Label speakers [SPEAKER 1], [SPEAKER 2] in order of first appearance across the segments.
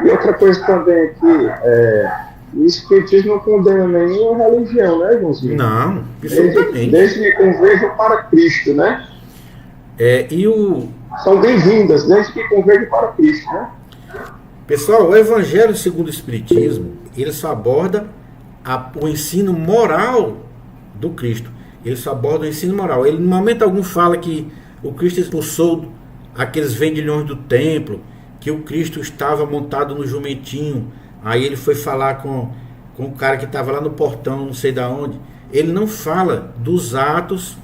[SPEAKER 1] E outra coisa também aqui, o Espiritismo não condena nenhuma religião, né, Joãozinho?
[SPEAKER 2] Não, absolutamente.
[SPEAKER 1] Desde que converjam para Cristo, né?
[SPEAKER 2] E o...
[SPEAKER 1] São bem-vindas, desde que converjam para Cristo, né?
[SPEAKER 2] Pessoal, o Evangelho segundo o Espiritismo, ele só aborda o ensino moral do Cristo. Ele só aborda o ensino moral. Ele, em momento algum, fala que o Cristo expulsou aqueles vendilhões do templo, que o Cristo estava montado no jumentinho. Aí ele foi falar com o cara que estava lá no portão, não sei da onde. Ele não fala dos atos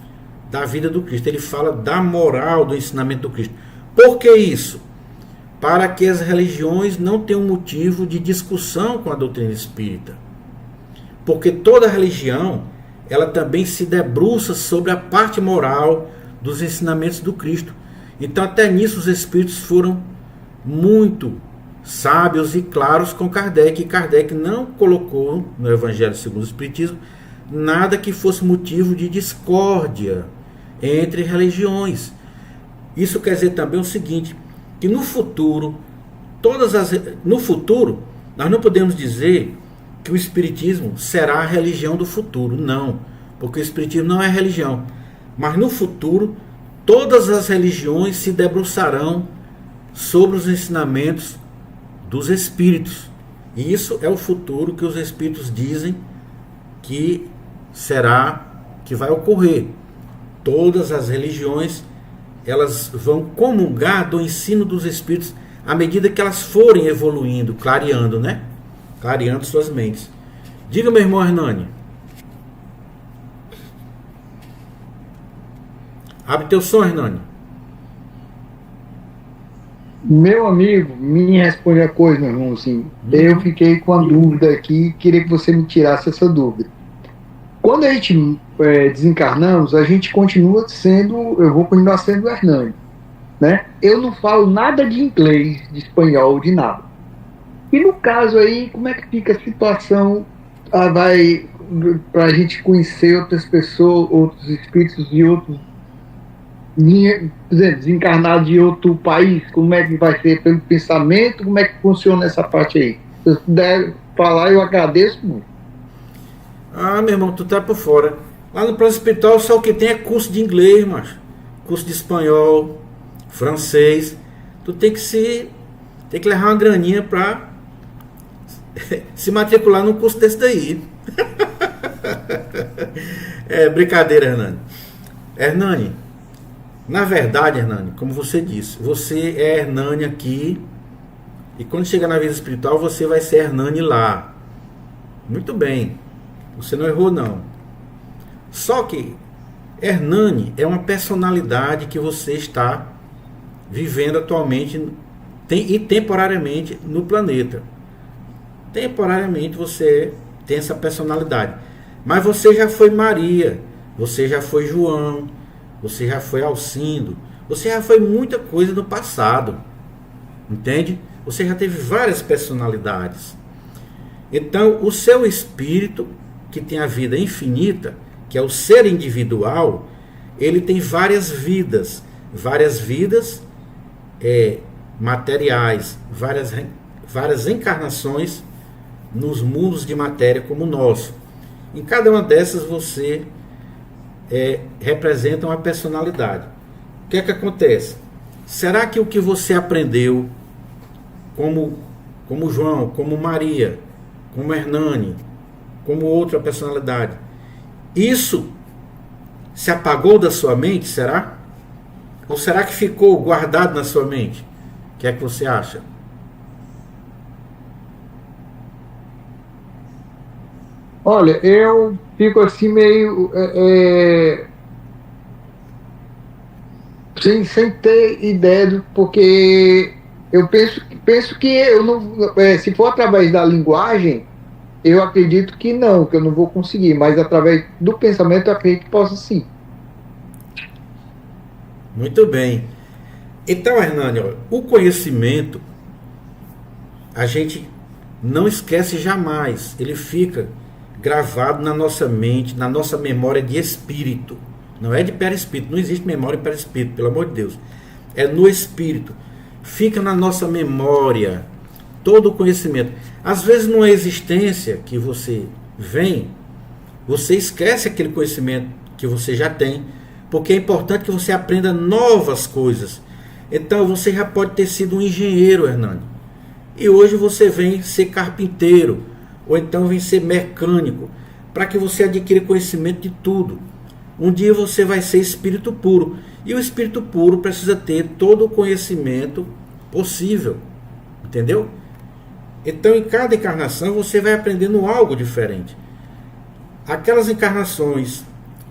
[SPEAKER 2] da vida do Cristo. Ele fala da moral do ensinamento do Cristo. Por que isso? Para que as religiões não tenham motivo de discussão com a doutrina espírita. Porque toda religião, ela também se debruça sobre a parte moral dos ensinamentos do Cristo. Então até nisso os espíritos foram muito sábios e claros com Kardec. E Kardec não colocou no Evangelho segundo o Espiritismo nada que fosse motivo de discórdia entre religiões. Isso quer dizer também o seguinte, que no futuro, nós não podemos dizer que o Espiritismo será a religião do futuro. Não, porque o Espiritismo não é religião. Mas no futuro, todas as religiões se debruçarão sobre os ensinamentos dos Espíritos. E isso é o futuro que os Espíritos dizem que será, que vai ocorrer. Todas as religiões, elas vão comungar do ensino dos Espíritos à medida que elas forem evoluindo, clareando, né? Clareando suas mentes. Diga, meu irmão Hernani. Abre teu som, Hernani.
[SPEAKER 3] Meu amigo, me responde a coisa, meu irmão, assim. Eu fiquei com a dúvida aqui, queria que você me tirasse essa dúvida. Quando a gente desencarnamos, a gente continua sendo, eu vou continuar sendo o Hernani, né? Eu não falo nada de inglês, de espanhol, de nada. E no caso aí, como é que fica a situação? Vai para a gente conhecer outras pessoas, outros espíritos de outros, desencarnar de outro país, como é que vai ser pelo pensamento, como é que funciona essa parte aí? Se você puder falar, eu agradeço muito.
[SPEAKER 2] Ah, meu irmão, tu tá por fora. Lá no plano espiritual só o que tem é curso de inglês, macho. Curso de espanhol, francês. Tu tem que levar uma graninha pra se matricular num curso desse daí. É brincadeira, Hernani. Hernani, na verdade, Hernani, como você disse, você é Hernani aqui, e quando chegar na vida espiritual você vai ser Hernani lá. Muito bem, você não errou não. Só que Hernani é uma personalidade que você está vivendo atualmente e temporariamente no planeta. Temporariamente você tem essa personalidade, mas você já foi Maria, você já foi João, você já foi Alcindo, você já foi muita coisa no passado, entende? Você já teve várias personalidades. Então o seu espírito, que tem a vida infinita, que é o ser individual, ele tem várias vidas materiais, várias encarnações nos mundos de matéria como o nosso. Em cada uma dessas você representa uma personalidade. O que é que acontece? Será que o que você aprendeu como João, como Maria, como Hernani, como outra personalidade, isso se apagou da sua mente, será? Ou será que ficou guardado na sua mente? O que é que você acha?
[SPEAKER 3] Olha, eu fico assim meio sem ter ideia, porque eu penso que eu não, se for através da linguagem, eu acredito que não, que eu não vou conseguir, mas através do pensamento eu acredito que possa sim.
[SPEAKER 2] Muito bem. Então, Hernani, o conhecimento a gente não esquece jamais, ele fica gravado na nossa mente, na nossa memória de espírito. Não é de perispírito, não existe memória de perispírito, pelo amor de Deus. É no espírito. Fica na nossa memória. todo o conhecimento. Às vezes, numa existência que você vem, você esquece aquele conhecimento que você já tem, porque é importante que você aprenda novas coisas. Então, você já pode ter sido um engenheiro, Hernani, e hoje você vem ser carpinteiro, ou então vem ser mecânico, para que você adquira conhecimento de tudo. Um dia você vai ser espírito puro, e o espírito puro precisa ter todo o conhecimento possível, entendeu? Então, em cada encarnação você vai aprendendo algo diferente. Aquelas encarnações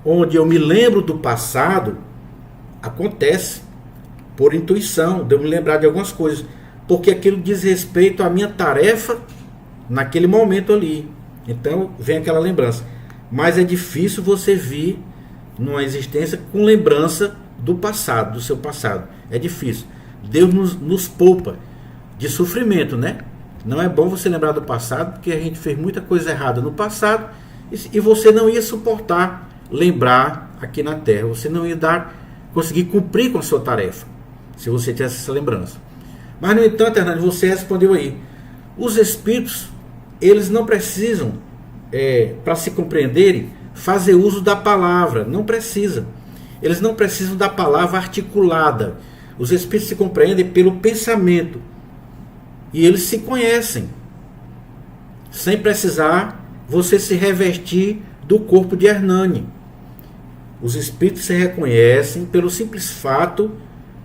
[SPEAKER 2] onde eu me lembro do passado, acontece por intuição, de eu me lembrar de algumas coisas, porque aquilo diz respeito à minha tarefa naquele momento ali. Então vem aquela lembrança. Mas é difícil você vir numa existência com lembrança do passado, do seu passado. É difícil. Deus nos poupa de sofrimento, né? Não é bom você lembrar do passado, porque a gente fez muita coisa errada no passado e você não ia suportar lembrar aqui na Terra. Você não ia conseguir cumprir com a sua tarefa, se você tivesse essa lembrança. Mas, no entanto, Hernani, você respondeu aí. Os espíritos, eles não precisam, para se compreenderem, fazer uso da palavra. Não precisa. Eles não precisam da palavra articulada. Os espíritos se compreendem pelo pensamento. E eles se conhecem, sem precisar você se revestir do corpo de Hernani. Os espíritos se reconhecem pelo simples fato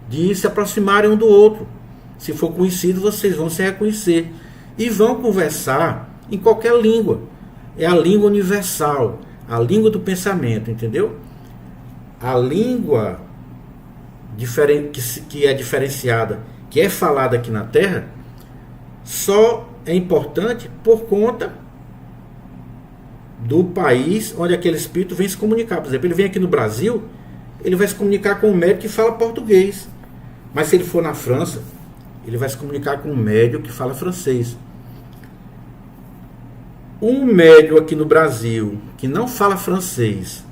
[SPEAKER 2] de se aproximarem um do outro. Se for conhecido, vocês vão se reconhecer e vão conversar em qualquer língua. É a língua universal, a língua do pensamento, entendeu? A língua que é diferenciada, que é falada aqui na Terra, só é importante por conta do país onde aquele espírito vem se comunicar. Por exemplo, ele vem aqui no Brasil, ele vai se comunicar com um médico que fala português. Mas se ele for na França, ele vai se comunicar com um médium que fala francês. Um médium aqui no Brasil que não fala francês,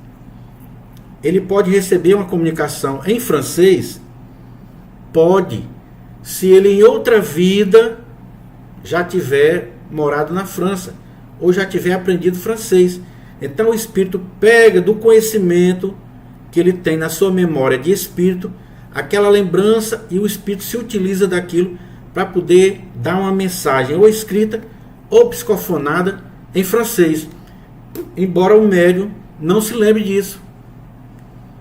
[SPEAKER 2] ele pode receber uma comunicação em francês? Pode, se ele em outra vida já tiver morado na França, ou já tiver aprendido francês. Então o espírito pega do conhecimento que ele tem na sua memória de espírito, aquela lembrança, e o espírito se utiliza daquilo para poder dar uma mensagem ou escrita ou psicofonada em francês, embora o médium não se lembre disso.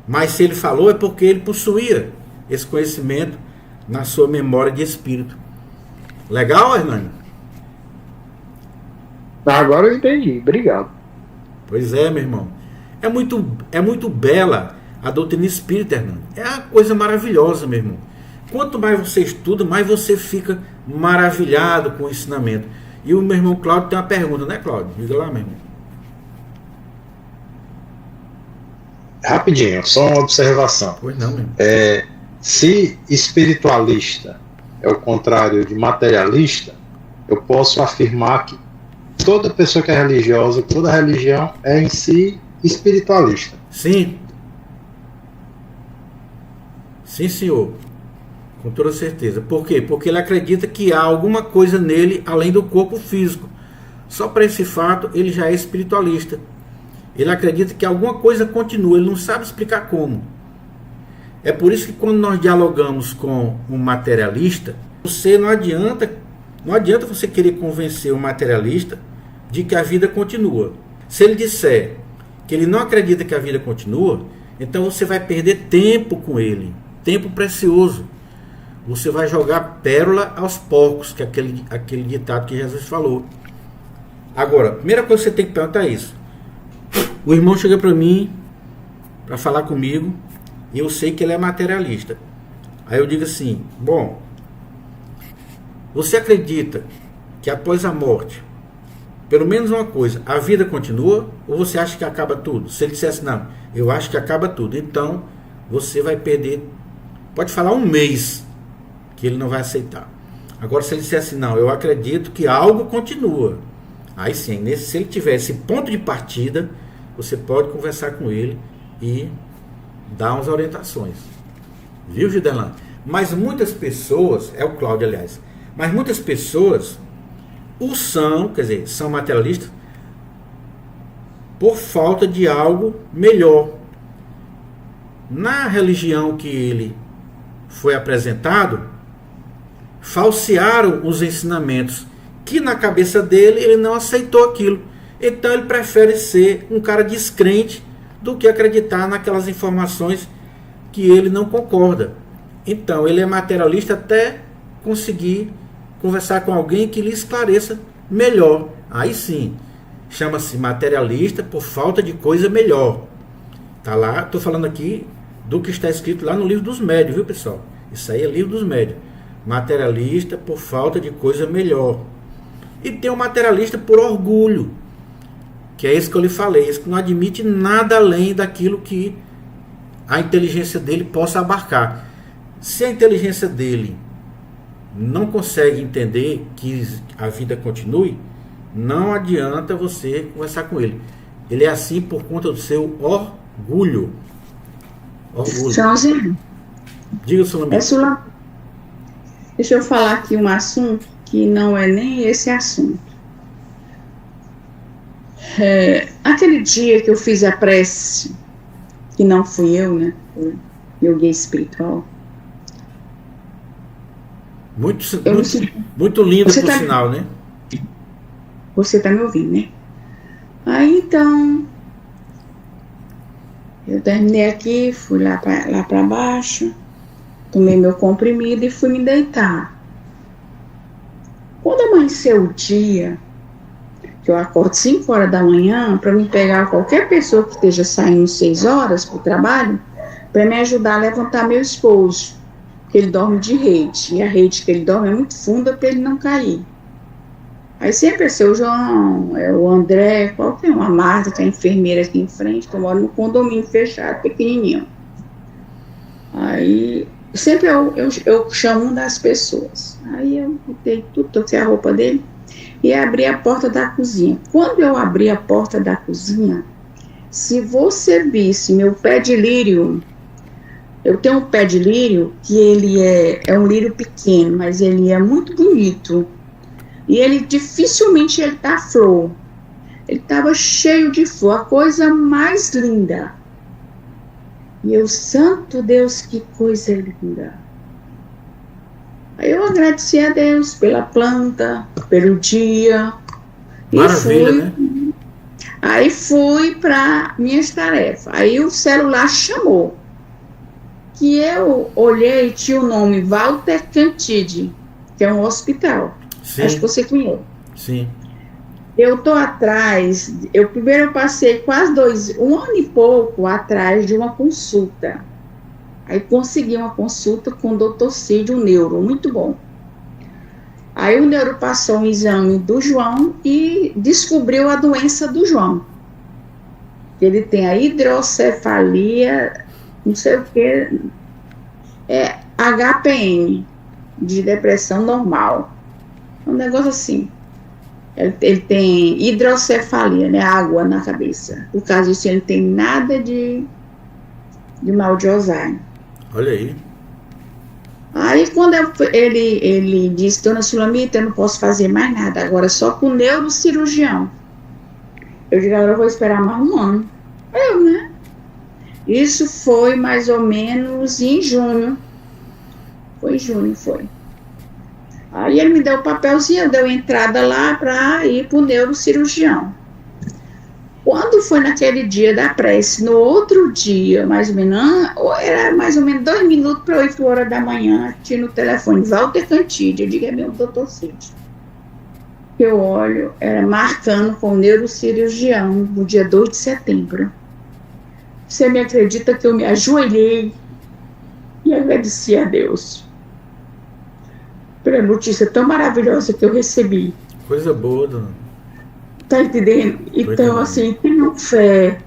[SPEAKER 2] Mas se ele falou, é porque ele possuía esse conhecimento na sua memória de espírito. Legal, Hernani?
[SPEAKER 3] Agora eu entendi, obrigado.
[SPEAKER 2] Pois é, meu irmão. É muito bela a doutrina espírita, Hernani. É uma coisa maravilhosa, meu irmão. Quanto mais você estuda, mais você fica maravilhado com o ensinamento. E o meu irmão Cláudio tem uma pergunta, né, Cláudio? Diga lá, meu irmão.
[SPEAKER 4] Rapidinho, só uma observação.
[SPEAKER 2] Pois não, meu irmão.
[SPEAKER 4] Se espiritualista é o contrário de materialista, eu posso afirmar que toda pessoa que é religiosa, toda religião é em si espiritualista.
[SPEAKER 2] Sim. Sim, senhor. Com toda certeza. Por quê? Porque ele acredita que há alguma coisa nele além do corpo físico. Só para esse fato ele já é espiritualista. Ele acredita que alguma coisa continua, ele não sabe explicar como. É por isso que quando nós dialogamos com um materialista, você não adianta você querer convencer o materialista de que a vida continua. Se ele disser que ele não acredita que a vida continua, então você vai perder tempo com ele, tempo precioso. Você vai jogar pérola aos porcos, que é aquele ditado que Jesus falou. Agora, a primeira coisa que você tem que perguntar é isso. O irmão chega para mim para falar comigo e eu sei que ele é materialista. Aí eu digo assim: bom, você acredita que após a morte, pelo menos uma coisa, a vida continua, ou você acha que acaba tudo? Se ele dissesse não, eu acho que acaba tudo, então você vai perder, pode falar um mês, que ele não vai aceitar. Agora, se ele dissesse não, eu acredito que algo continua, aí sim, se ele tiver esse ponto de partida, você pode conversar com ele e dar umas orientações. Viu, Gidelan? Mas muitas pessoas, é o Cláudio, aliás, mas muitas pessoas Quer dizer, são materialistas por falta de algo melhor. Na religião que ele foi apresentado, falsearam os ensinamentos, que na cabeça dele ele não aceitou aquilo. Então ele prefere ser um cara descrente do que acreditar naquelas informações que ele não concorda. Então ele é materialista até conseguir conversar com alguém que lhe esclareça melhor. Aí sim, chama-se materialista por falta de coisa melhor. Tá lá, estou falando aqui do que está escrito lá no livro dos médios, viu, pessoal? Isso aí é livro dos médios. Materialista por falta de coisa melhor. E tem o materialista por orgulho, que é esse que eu lhe falei, esse que não admite nada além daquilo que a inteligência dele possa abarcar. Se a inteligência dele não consegue entender que a vida continue, não adianta você conversar com ele. Ele é assim por conta do seu orgulho.
[SPEAKER 5] Joãozinho,
[SPEAKER 2] Diga, Sulamita.
[SPEAKER 5] Deixa eu falar aqui um assunto que não é nem esse assunto. Aquele dia que eu fiz a prece, que não fui eu, né? Meu guia espiritual.
[SPEAKER 2] Muito lindo, por sinal, né?
[SPEAKER 5] Você tá me ouvindo, né? Aí então, eu terminei aqui, fui lá para baixo, tomei meu comprimido e fui me deitar. Quando amanheceu o dia, que eu acordo 5 horas da manhã para me pegar qualquer pessoa que esteja saindo 6 horas para o trabalho, para me ajudar a levantar meu esposo, porque ele dorme de rede, e a rede que ele dorme é muito funda para ele não cair. Aí sempre é seu João, é o André, qualquer um, a Marta, que é a enfermeira aqui em frente, que eu moro no condomínio fechado, pequenininho. Aí sempre eu chamo uma das pessoas. Aí eu botei tudo, toquei a roupa dele e abri a porta da cozinha. Quando eu abri a porta da cozinha, se você visse meu pé de lírio, eu tenho um pé de lírio que ele é um lírio pequeno, mas ele é muito bonito. E ele dificilmente ele dá flor. Ele estava cheio de flor, a coisa mais linda. E eu, santo Deus, que coisa linda. Aí eu agradeci a Deus pela planta, pelo dia.
[SPEAKER 2] Maravilha, né?
[SPEAKER 5] Aí fui para minhas tarefas. Aí o celular chamou. Que eu olhei e tinha o nome Walter Cantide, que é um hospital.
[SPEAKER 2] Sim.
[SPEAKER 5] Acho que você conhece.
[SPEAKER 2] Sim.
[SPEAKER 5] Eu tô atrás, primeiro eu passei quase 1 ano e pouco atrás de uma consulta. Aí consegui uma consulta com o Dr. Cid, um neuro, muito bom. Aí o neuro passou um exame do João e descobriu a doença do João. Ele tem a hidrocefalia, não sei o que, é HPN, de depressão normal. Um negócio assim. Ele tem hidrocefalia, né? Água na cabeça. Por causa disso, ele não tem nada de mal de Alzheimer.
[SPEAKER 2] Olha aí.
[SPEAKER 5] Aí, quando ele disse, dona Sulamita, eu não posso fazer mais nada, agora só com o neurocirurgião. Eu digo, agora eu vou esperar mais 1 ano. Né? Isso foi mais ou menos em junho. Foi em junho, foi. Aí ele me deu o papelzinho, deu entrada lá para ir para o neurocirurgião. Quando foi naquele dia da prece, no outro dia, mais ou menos, era mais ou menos 2 minutos para 8 horas da manhã, tinha no telefone, Walter Cantide, eu digo, é meu doutor Cid. Eu olho, era marcando com o neurocirurgião no dia 2 de setembro. Você me acredita que eu me ajoelhei e agradeci a Deus pela notícia tão maravilhosa que eu recebi.
[SPEAKER 2] Coisa boa, dona.
[SPEAKER 5] Tá entendendo? Então, assim, tenham fé.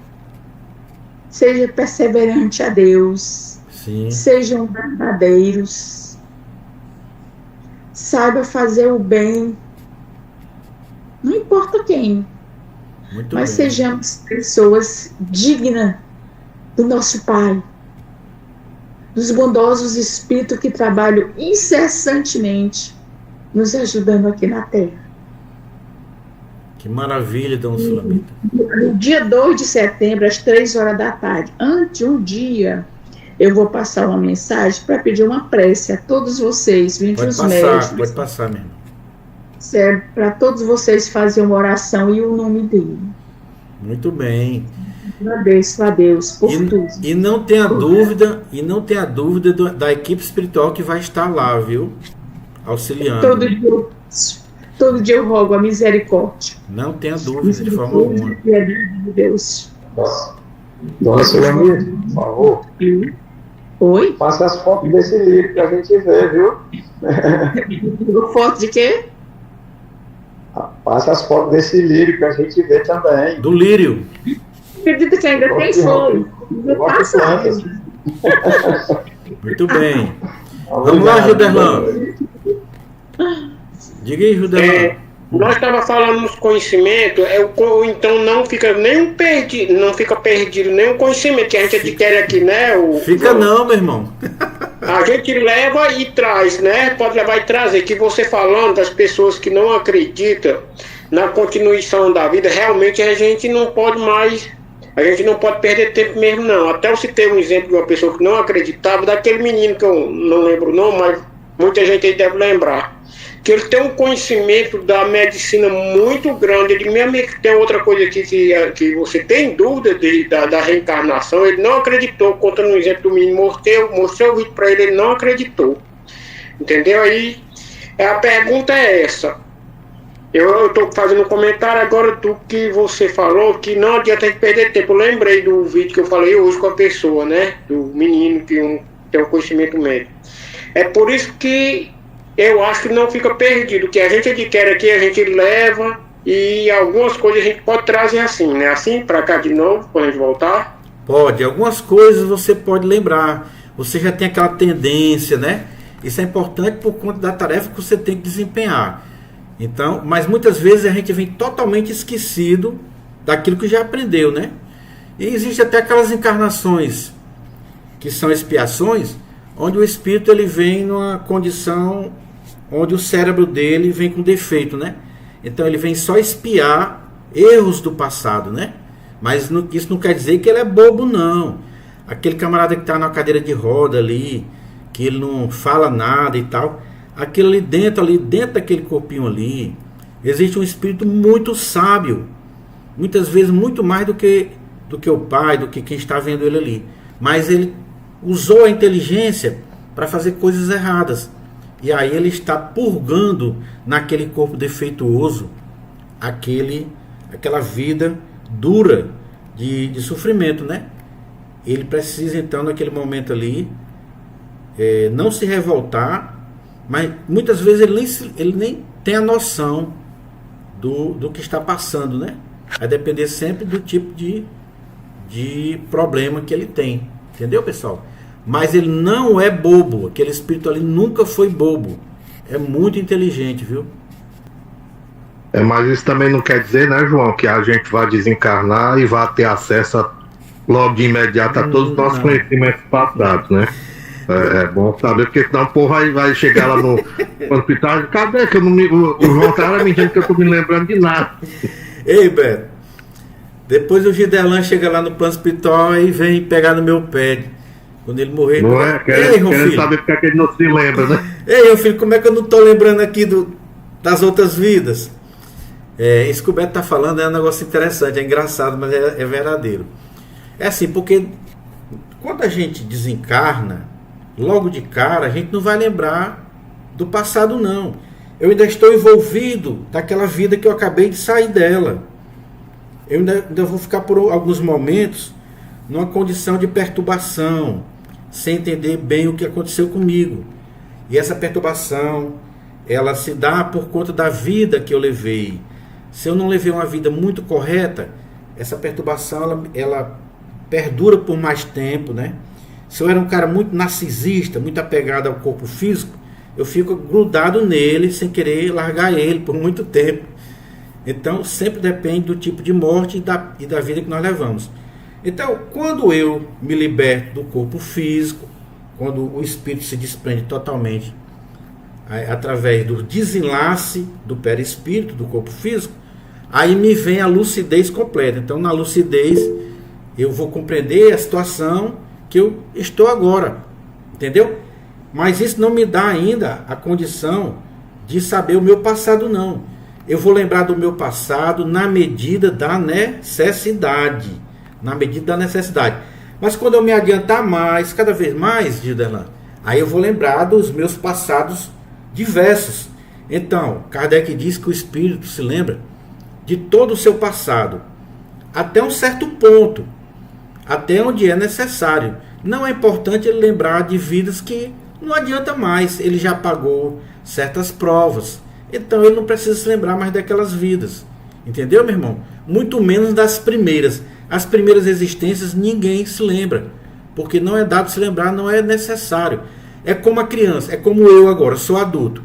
[SPEAKER 5] Seja perseverante a Deus.
[SPEAKER 2] Sim.
[SPEAKER 5] Sejam verdadeiros. Saiba fazer o bem. Não importa quem.
[SPEAKER 2] Muito
[SPEAKER 5] mas
[SPEAKER 2] bem.
[SPEAKER 5] Sejamos pessoas dignas do nosso Pai. Dos bondosos espíritos que trabalham incessantemente nos ajudando aqui na Terra.
[SPEAKER 2] Que maravilha, dona Sulamita.
[SPEAKER 5] No dia 2 de setembro, às 3 horas da tarde, antes de um dia, eu vou passar uma mensagem para pedir uma prece a todos vocês, vindo os médicos.
[SPEAKER 2] Pode passar, meu irmão.
[SPEAKER 5] Para todos vocês fazerem uma oração e o nome dele.
[SPEAKER 2] Muito bem.
[SPEAKER 5] Agradeço a Deus por tudo.
[SPEAKER 2] E não tenha dúvida da equipe espiritual que vai estar lá, viu? Auxiliando.
[SPEAKER 5] Todo dia eu rogo a misericórdia.
[SPEAKER 2] Não tenha dúvida de forma alguma.
[SPEAKER 5] De Deus.
[SPEAKER 1] Dona Sulamita, por favor.
[SPEAKER 5] Oi?
[SPEAKER 1] Passa as fotos desse livro pra gente ver, viu?
[SPEAKER 5] Foto de quê?
[SPEAKER 1] Passa as fotos desse lírio pra gente ver também.
[SPEAKER 2] Do lírio.
[SPEAKER 5] Acredita que ainda tem flores.
[SPEAKER 2] Muito bem. Vamos lá, Juderlan. Diga aí, Juderlan.
[SPEAKER 6] Nós estávamos falando nos conhecimentos, então não fica perdido nenhum conhecimento que a gente adquire aqui, né?
[SPEAKER 2] Fica não, meu irmão.
[SPEAKER 6] A gente leva e traz, né? Pode levar e trazer. Que você falando das pessoas que não acreditam na continuação da vida, realmente a gente não pode perder tempo mesmo, não. Até eu citei um exemplo de uma pessoa que não acreditava, daquele menino que eu não lembro o nome, mas muita gente aí deve lembrar. Que ele tem um conhecimento da medicina muito grande. Ele mesmo que tem outra coisa aqui que você tem dúvida da reencarnação, ele não acreditou. Contando um exemplo do menino, mostrei o vídeo para ele, ele não acreditou. Entendeu? Aí a pergunta é essa. Eu estou fazendo um comentário agora do que você falou, que não adianta a gente perder tempo. Eu lembrei do vídeo que eu falei hoje com a pessoa, né? Do menino que tem um conhecimento médico. É por isso que eu acho que não fica perdido. O que a gente adquire aqui, a gente leva, e algumas coisas a gente pode trazer assim, né? Assim, para cá de novo, quando a gente voltar.
[SPEAKER 2] Pode. Algumas coisas você pode lembrar. Você já tem aquela tendência, né? Isso é importante por conta da tarefa que você tem que desempenhar. Então, mas muitas vezes a gente vem totalmente esquecido daquilo que já aprendeu, né? E existe até aquelas encarnações que são expiações, onde o espírito ele vem numa condição onde o cérebro dele vem com defeito, né? Então ele vem só espiar erros do passado, né? Mas isso não quer dizer que ele é bobo, não. Aquele camarada que está na cadeira de roda ali, que ele não fala nada e tal, aquilo ali dentro daquele corpinho ali, existe um espírito muito sábio, muitas vezes muito mais do que o pai, do que quem está vendo ele ali. Mas ele usou a inteligência para fazer coisas erradas. E aí ele está purgando naquele corpo defeituoso aquela vida dura de sofrimento, né? Ele precisa então naquele momento ali não se revoltar, mas muitas vezes ele nem tem a noção do que está passando, né? Vai depender sempre do tipo de problema que ele tem. Entendeu, pessoal? Mas ele não é bobo. Aquele espírito ali nunca foi bobo. É muito inteligente, viu?
[SPEAKER 7] Mas isso também não quer dizer, né, João, que a gente vai desencarnar e vai ter acesso logo de imediato a todos os nossos conhecimentos passados, né? É bom saber, porque senão o povo vai chegar lá no hospital e cadê que o João tá me dizendo que eu tô me lembrando de nada.
[SPEAKER 2] Ei, Beto, depois o Gidelan chega lá no plano espiritual e vem pegar no meu pé. Quando ele morrer...
[SPEAKER 7] Não é? Querendo saber porque é que ele não se lembra, né?
[SPEAKER 2] Ei, meu filho, como é que eu não tô lembrando aqui das outras vidas? Isso que o Beto tá falando é um negócio interessante, é engraçado, mas é verdadeiro. É assim, porque quando a gente desencarna, logo de cara, a gente não vai lembrar do passado, não. Eu ainda estou envolvido daquela vida que eu acabei de sair dela. Eu ainda vou ficar por alguns momentos numa condição de perturbação, sem entender bem o que aconteceu comigo. E essa perturbação, ela se dá por conta da vida que eu levei. Se eu não levei uma vida muito correta, essa perturbação ela perdura por mais tempo, né? Se eu era um cara muito narcisista, muito apegado ao corpo físico, eu fico grudado nele sem querer largar ele por muito tempo. Então sempre depende do tipo de morte e da vida que nós levamos. Então, quando eu me liberto do corpo físico, quando o espírito se desprende totalmente através do desenlace do perispírito, do corpo físico, aí me vem a lucidez completa. Então, na lucidez, eu vou compreender a situação que eu estou agora, entendeu? Mas isso não me dá ainda a condição de saber o meu passado, não. Eu vou lembrar do meu passado na medida da necessidade. Na medida da necessidade. Mas quando eu me adiantar mais, cada vez mais, Giderlan, aí eu vou lembrar dos meus passados diversos. Então, Kardec diz que o espírito se lembra de todo o seu passado, até um certo ponto, até onde é necessário. Não é importante ele lembrar de vidas que não adianta mais, ele já pagou certas provas, então ele não precisa se lembrar mais daquelas vidas, entendeu, meu irmão? Muito menos das primeiras. As primeiras existências ninguém se lembra, porque não é dado se lembrar, não é necessário. É como a criança, é como eu agora, sou adulto.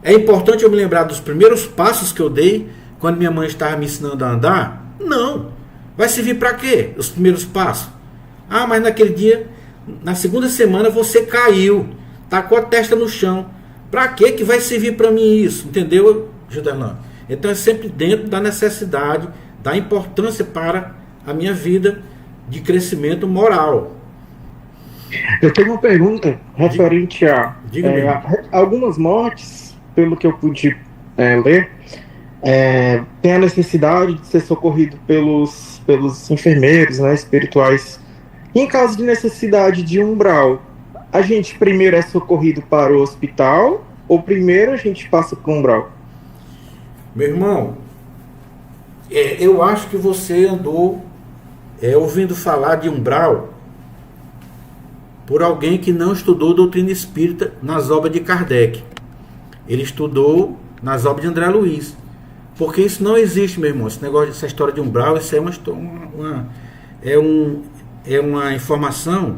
[SPEAKER 2] É importante eu me lembrar dos primeiros passos que eu dei quando minha mãe estava me ensinando a andar? Não. Vai servir para quê? Os primeiros passos. Ah, mas naquele dia, na segunda semana, você caiu, tacou a testa no chão. Para que vai servir para mim isso? Entendeu, Giderlan? Então é sempre dentro da necessidade, da importância para a minha vida de crescimento moral.
[SPEAKER 8] Eu tenho uma pergunta referente a algumas mortes, pelo que eu pude ler, tem a necessidade de ser socorrido pelos enfermeiros, né, espirituais. E em caso de necessidade de umbral, a gente primeiro é socorrido para o hospital ou primeiro a gente passa para o umbral?
[SPEAKER 2] Meu irmão, eu acho que você andou ouvindo falar de umbral por alguém que não estudou doutrina espírita nas obras de Kardec. Ele estudou nas obras de André Luiz. Porque isso não existe, meu irmão. Esse negócio, essa história de umbral, isso é uma informação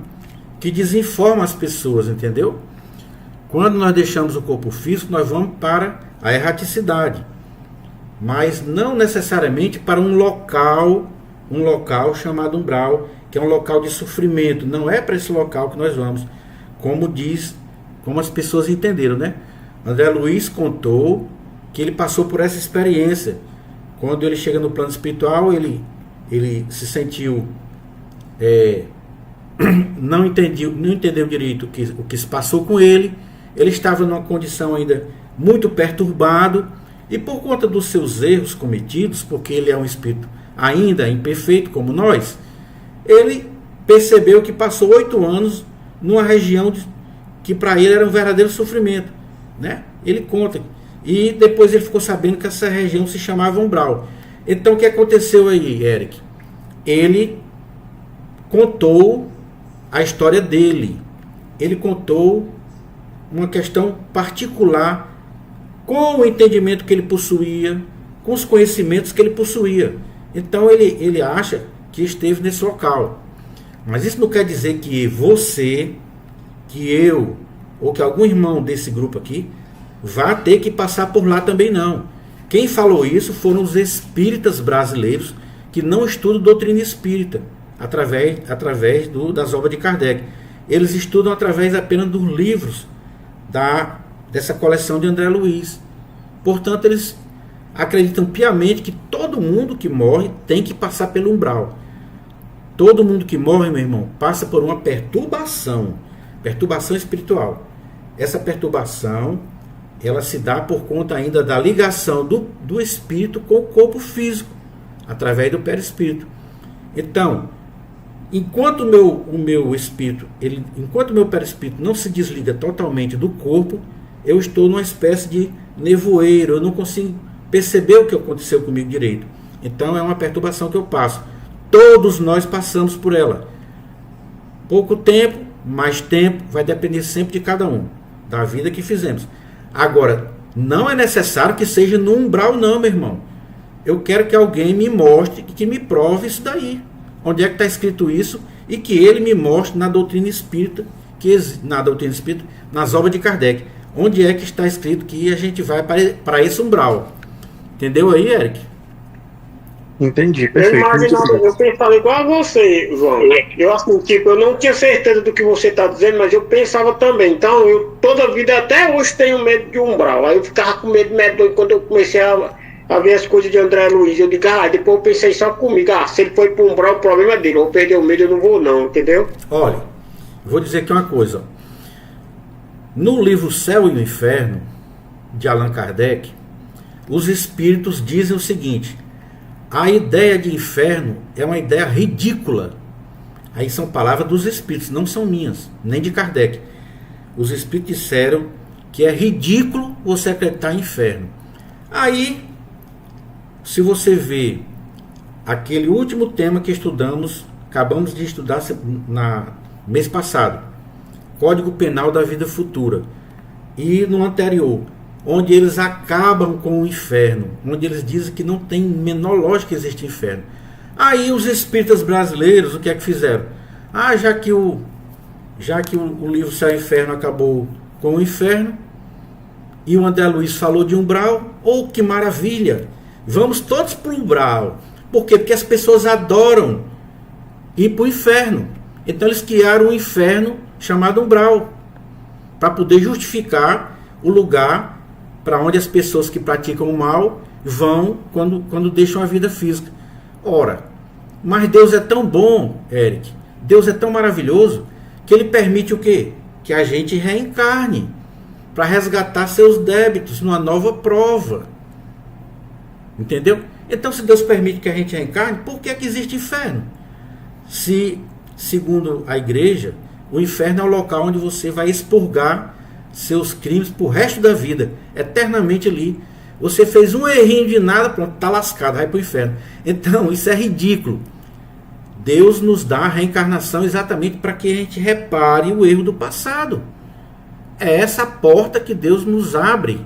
[SPEAKER 2] que desinforma as pessoas, entendeu? Quando nós deixamos o corpo físico, nós vamos para a erraticidade. Mas não necessariamente para um local chamado umbral, que é um local de sofrimento. Não é para esse local que nós vamos, como as pessoas entenderam, né? André Luiz contou que ele passou por essa experiência. Quando ele chega no plano espiritual, ele se sentiu não entendeu direito o que se passou com ele. Ele estava numa condição ainda muito perturbado, e por conta dos seus erros cometidos, porque ele é um espírito ainda imperfeito como nós, ele percebeu que passou 8 anos numa região que para ele era um verdadeiro sofrimento, né? Ele conta, e depois ele ficou sabendo que essa região se chamava umbral. Então o que aconteceu aí, Eric? Ele contou a história dele, ele contou uma questão particular, com o entendimento que ele possuía, com os conhecimentos que ele possuía. Então ele acha que esteve nesse local. Mas isso não quer dizer que você, que eu, ou que algum irmão desse grupo aqui vá ter que passar por lá também, não. Quem falou isso foram os espíritas brasileiros que não estudam doutrina espírita através das obras de Kardec. Eles estudam através apenas dos livros dessa coleção de André Luiz. Portanto, eles acreditam piamente que todo mundo que morre tem que passar pelo umbral. Todo mundo que morre, meu irmão, passa por uma perturbação espiritual. Essa perturbação, ela se dá por conta ainda da ligação do espírito com o corpo físico, através do perispírito. Então, enquanto o meu espírito, enquanto o meu perispírito não se desliga totalmente do corpo, eu estou numa espécie de nevoeiro, eu não consigo perceber o que aconteceu comigo direito. Então é uma perturbação que eu passo. Todos nós passamos por ela. Pouco tempo, mais tempo, vai depender sempre de cada um, da vida que fizemos. Agora, não é necessário que seja no umbral não, meu irmão. Eu quero que alguém me mostre, que me prove isso daí. Onde é que está escrito isso? E que ele me mostre na doutrina espírita, nas obras de Kardec. Onde é que está escrito que a gente vai para esse umbral? Entendeu aí, Eric?
[SPEAKER 8] Entendi, perfeito.
[SPEAKER 6] Eu pensava igual a você, João. Eu assim, eu não tinha certeza do que você está dizendo, mas eu pensava também. Então, eu toda a vida, até hoje, tenho medo de umbral. Aí eu ficava com medo quando eu comecei a a ver as coisas de André Luiz. Eu digo, depois eu pensei só comigo, se ele foi para um umbral, o problema é dele, eu vou perder o medo, eu não vou não, entendeu?
[SPEAKER 2] Olha, vou dizer aqui uma coisa. No livro Céu e o Inferno, de Allan Kardec, os espíritos dizem o seguinte: a ideia de inferno é uma ideia ridícula. Aí são palavras dos espíritos, não são minhas, nem de Kardec. Os espíritos disseram que é ridículo você acreditar em inferno. Aí, se você vê aquele último tema que estudamos, acabamos de estudar mês passado, Código Penal da Vida Futura, e no anterior, onde eles acabam com o inferno, onde eles dizem que não tem menor lógica que existe inferno. Aí os espíritas brasileiros, o que é que fizeram? Já que o livro Céu e Inferno acabou com o inferno, e o André Luiz falou de umbral, que maravilha! Vamos todos para o umbral. Por quê? Porque as pessoas adoram ir para o inferno. Então eles criaram um inferno chamado umbral, para poder justificar o lugar para onde as pessoas que praticam o mal vão quando deixam a vida física. Ora, mas Deus é tão bom, Eric, Deus é tão maravilhoso, que Ele permite o quê? Que a gente reencarne, para resgatar seus débitos numa nova prova. Entendeu? Então, se Deus permite que a gente reencarne, por que existe inferno? Se, segundo a igreja, o inferno é o local onde você vai expurgar seus crimes pro resto da vida, eternamente ali. Você fez um errinho de nada, pronto, tá lascado, vai pro inferno. Então, isso é ridículo. Deus nos dá a reencarnação exatamente para que a gente repare o erro do passado. É essa porta que Deus nos abre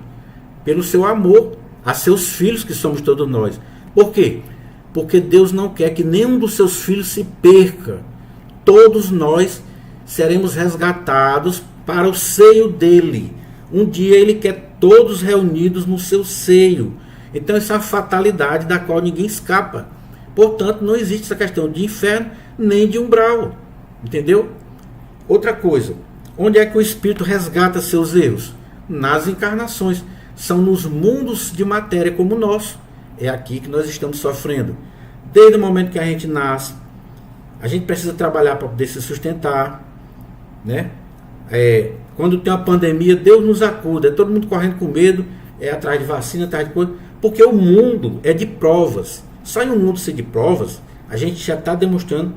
[SPEAKER 2] pelo seu amor a seus filhos, que somos todos nós. Por quê? Porque Deus não quer que nenhum dos seus filhos se perca. Todos nós seremos resgatados para o seio dele. Um dia ele quer todos reunidos no seu seio. Então essa é uma fatalidade da qual ninguém escapa. Portanto, não existe essa questão de inferno nem de umbral. Entendeu? Outra coisa, onde é que o espírito resgata seus erros? Nas encarnações. São nos mundos de matéria como o nosso. É aqui que nós estamos sofrendo. Desde o momento que a gente nasce, a gente precisa trabalhar para poder se sustentar, né? Quando tem uma pandemia, Deus nos acuda. É todo mundo correndo com medo, atrás de vacina, atrás de coisa, porque o mundo é de provas. Só em um mundo ser de provas, a gente já está demonstrando,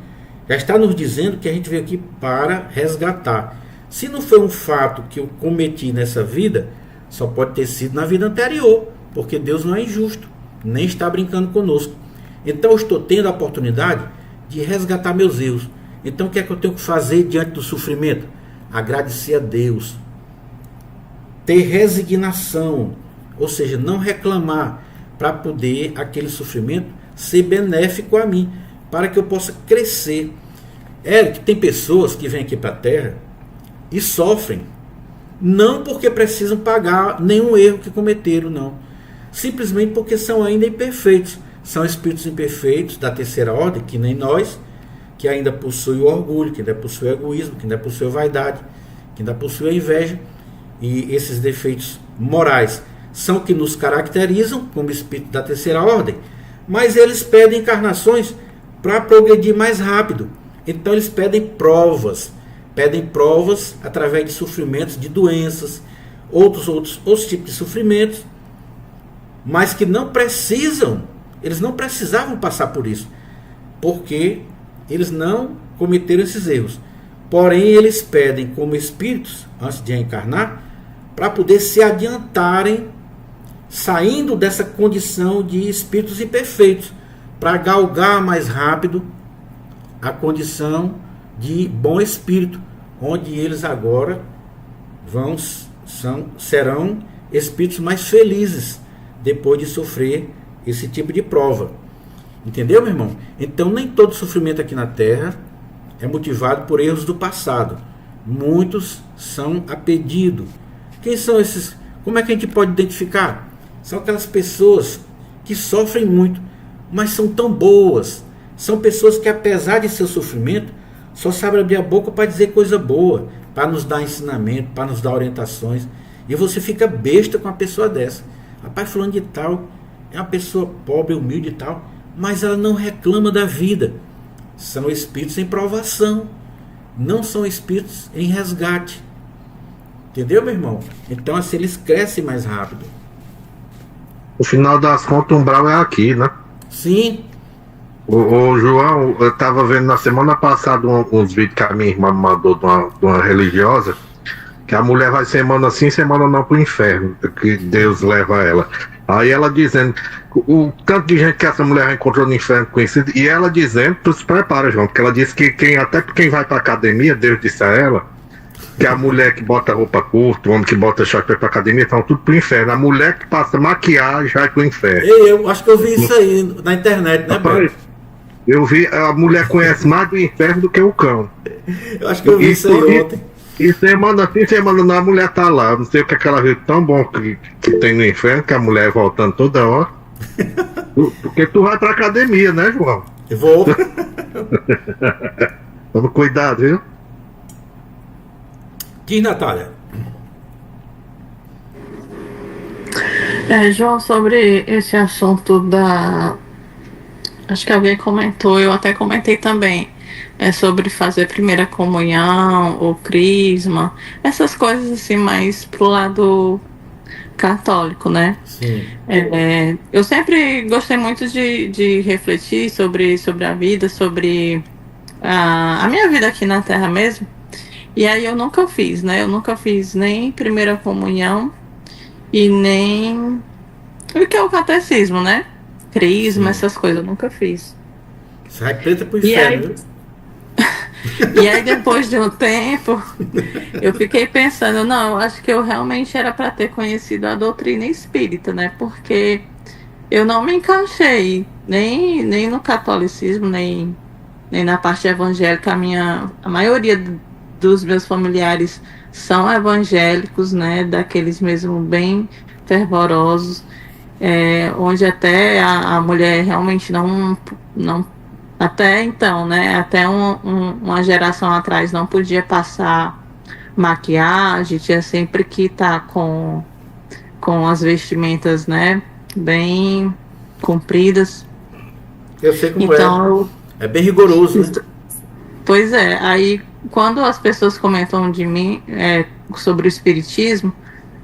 [SPEAKER 2] já está nos dizendo que a gente veio aqui para resgatar. Se não foi um fato que eu cometi nessa vida, só pode ter sido na vida anterior, porque Deus não é injusto, nem está brincando conosco. Então eu estou tendo a oportunidade de resgatar meus erros. Então o que é que eu tenho que fazer diante do sofrimento? Agradecer a Deus, ter resignação, ou seja, não reclamar, para poder aquele sofrimento ser benéfico a mim, para que eu possa crescer. Tem pessoas que vêm aqui para a Terra e sofrem, não porque precisam pagar nenhum erro que cometeram, não, simplesmente porque são ainda imperfeitos, são espíritos imperfeitos da terceira ordem, que nem nós, que ainda possui o orgulho, que ainda possui o egoísmo, que ainda possui a vaidade, que ainda possui a inveja. E esses defeitos morais são que nos caracterizam como espírito da terceira ordem. Mas eles pedem encarnações para progredir mais rápido. Então eles pedem provas através de sofrimentos, de doenças, outros tipos de sofrimentos, mas que não precisam, eles não precisavam passar por isso, porque eles não cometeram esses erros. Porém, eles pedem como espíritos, antes de encarnar, para poder se adiantarem, saindo dessa condição de espíritos imperfeitos, para galgar mais rápido a condição de bom espírito, onde eles agora serão espíritos mais felizes, depois de sofrer esse tipo de prova. Entendeu, meu irmão? Então nem todo sofrimento aqui na Terra é motivado por erros do passado. Muitos são a pedido. Quem são esses? Como é que a gente pode identificar? São aquelas pessoas que sofrem muito, mas são tão boas. São pessoas que, apesar de seu sofrimento, só sabem abrir a boca para dizer coisa boa, para nos dar ensinamento, para nos dar orientações. E você fica besta com uma pessoa dessa. Rapaz, fulano de tal é uma pessoa pobre, humilde e tal, mas ela não reclama da vida. São espíritos em provação, não são espíritos em resgate. Entendeu, meu irmão? Então assim eles crescem mais rápido.
[SPEAKER 7] No final das contas, o umbral é aqui, né?
[SPEAKER 2] Sim.
[SPEAKER 7] Ô João, eu tava vendo na semana passada uns vídeos que a minha irmã mandou de uma religiosa, que a mulher vai semana sim, semana não pro inferno, que Deus leva ela. Aí ela dizendo, o tanto de gente que essa mulher encontrou no inferno conhecido, e ela dizendo, tu se prepara, João, porque ela disse que até quem vai pra academia, Deus disse a ela, que a mulher que bota roupa curta, o homem que bota short pra ir pra academia, estão tudo pro inferno. A mulher que passa maquiagem vai pro inferno.
[SPEAKER 2] Eu acho que eu vi isso aí na internet, né, Beto?
[SPEAKER 7] Eu vi, a mulher conhece mais do inferno do que o cão.
[SPEAKER 2] Eu acho que eu vi isso aí ontem.
[SPEAKER 7] E semana sim, semana não, a mulher tá lá. Não sei o que aquela vez tão bom que tem no inferno, que a mulher voltando toda hora. Porque tu vai pra academia, né, João?
[SPEAKER 2] Eu vou.
[SPEAKER 7] Toma cuidado, viu?
[SPEAKER 2] Diz, Natália.
[SPEAKER 9] João, sobre esse assunto da... Acho que alguém comentou, eu até comentei também. Sobre fazer primeira comunhão, ou crisma, essas coisas assim, mais pro lado católico, né?
[SPEAKER 2] Sim.
[SPEAKER 9] Eu sempre gostei muito de refletir sobre a vida, sobre a minha vida aqui na Terra mesmo. E aí eu nunca fiz, né? Eu nunca fiz nem primeira comunhão e nem o que é o catecismo, né? Crisma, essas coisas, eu nunca fiz.
[SPEAKER 2] Sai preta pro inferno.
[SPEAKER 9] E aí depois de um tempo eu fiquei pensando, não, eu acho que eu realmente era para ter conhecido a doutrina espírita, né? Porque eu não me encaixei nem no catolicismo, nem na parte evangélica. A maioria dos meus familiares são evangélicos, né? Daqueles mesmo bem fervorosos, onde até a mulher realmente não até então, né? Até uma geração atrás não podia passar maquiagem, tinha sempre que estar com as vestimentas, né? Bem compridas.
[SPEAKER 2] Eu sei como
[SPEAKER 9] então,
[SPEAKER 2] é bem rigoroso, né?
[SPEAKER 9] Pois é, aí quando as pessoas comentam de mim sobre o espiritismo,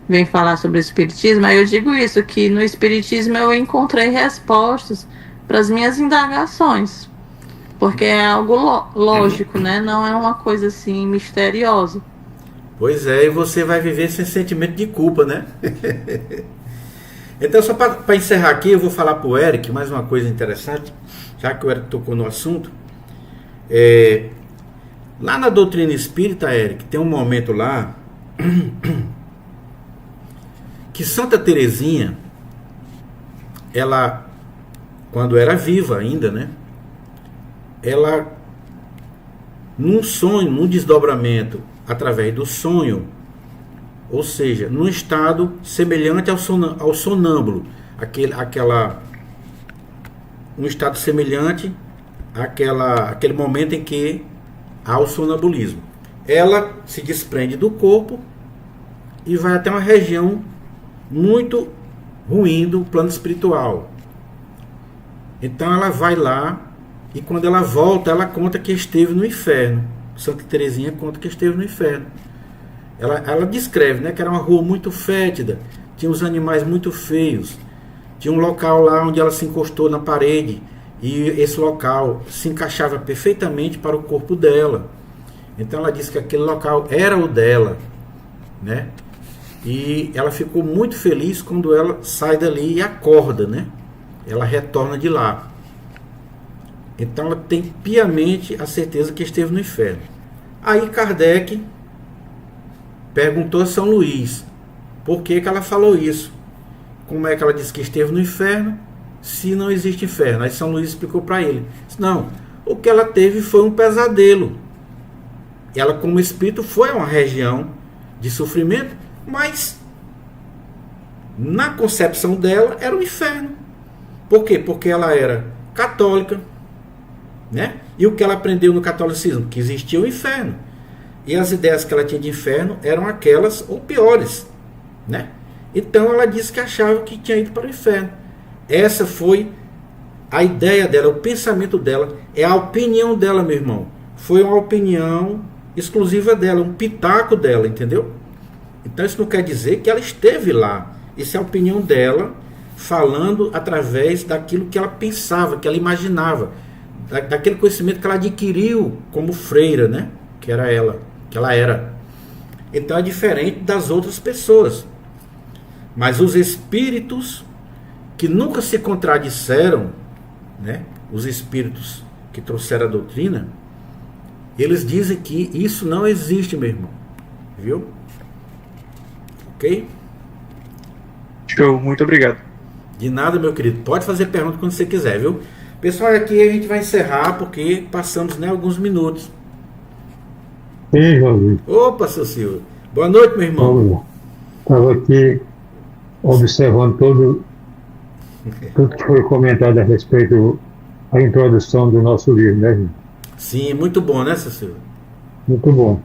[SPEAKER 9] vem falar sobre o espiritismo, aí eu digo isso, que no espiritismo eu encontrei respostas para as minhas indagações. Porque é algo lógico, né? Não é uma coisa assim misteriosa.
[SPEAKER 2] Pois é, e você vai viver sem sentimento de culpa, né? Então, só para encerrar aqui, eu vou falar para o Eric mais uma coisa interessante, já que o Eric tocou no assunto. Lá na doutrina espírita, Eric, tem um momento lá que Santa Teresinha, ela, quando era viva ainda, né? Ela, num sonho, num desdobramento, através do sonho, ou seja, num estado semelhante ao sonâmbulo, um estado semelhante àquele momento em que há o sonambulismo. Ela se desprende do corpo e vai até uma região muito ruim do plano espiritual. Então ela vai lá, e quando ela volta, ela conta que esteve no inferno. Santa Teresinha conta que esteve no inferno. Ela descreve, né, que era uma rua muito fétida, tinha os animais muito feios, tinha um local lá onde ela se encostou na parede, e esse local se encaixava perfeitamente para o corpo dela. Então ela disse que aquele local era o dela, né? E ela ficou muito feliz quando ela sai dali e acorda, né? Ela retorna de lá. Então ela tem piamente a certeza que esteve no inferno. Aí Kardec perguntou a São Luís por que ela falou isso. Como é que ela disse que esteve no inferno se não existe inferno? Aí São Luís explicou para ele. Não, o que ela teve foi um pesadelo. Ela, como espírito, foi a uma região de sofrimento, mas na concepção dela era o inferno. Por quê? Porque ela era católica, né? E o que ela aprendeu no catolicismo? Que existia o inferno. E as ideias que ela tinha de inferno eram aquelas ou piores, né? Então ela disse que achava que tinha ido para o inferno. Essa foi a ideia dela, o pensamento dela, é a opinião dela, meu irmão. Foi uma opinião exclusiva dela, um pitaco dela, entendeu? Então isso não quer dizer que ela esteve lá. Isso é a opinião dela, falando através daquilo que ela pensava, que ela imaginava, daquele conhecimento que ela adquiriu como freira, né? Que era ela, que ela era. Então é diferente das outras pessoas. Mas os espíritos que nunca se contradisseram, né? Os espíritos que trouxeram a doutrina, eles dizem que isso não existe, meu irmão. Viu? Ok?
[SPEAKER 8] Show, muito obrigado.
[SPEAKER 2] De nada, meu querido. Pode fazer pergunta quando você quiser, viu? Pessoal, aqui a gente vai encerrar porque passamos, né, alguns minutos.
[SPEAKER 10] Ei, João.
[SPEAKER 2] Opa, seu Silvio. Boa noite, meu irmão.
[SPEAKER 10] Estava aqui observando tudo que foi comentado a respeito da introdução do nosso livro, né, gente?
[SPEAKER 2] Sim, muito bom, né, seu Silvio?
[SPEAKER 10] Muito bom.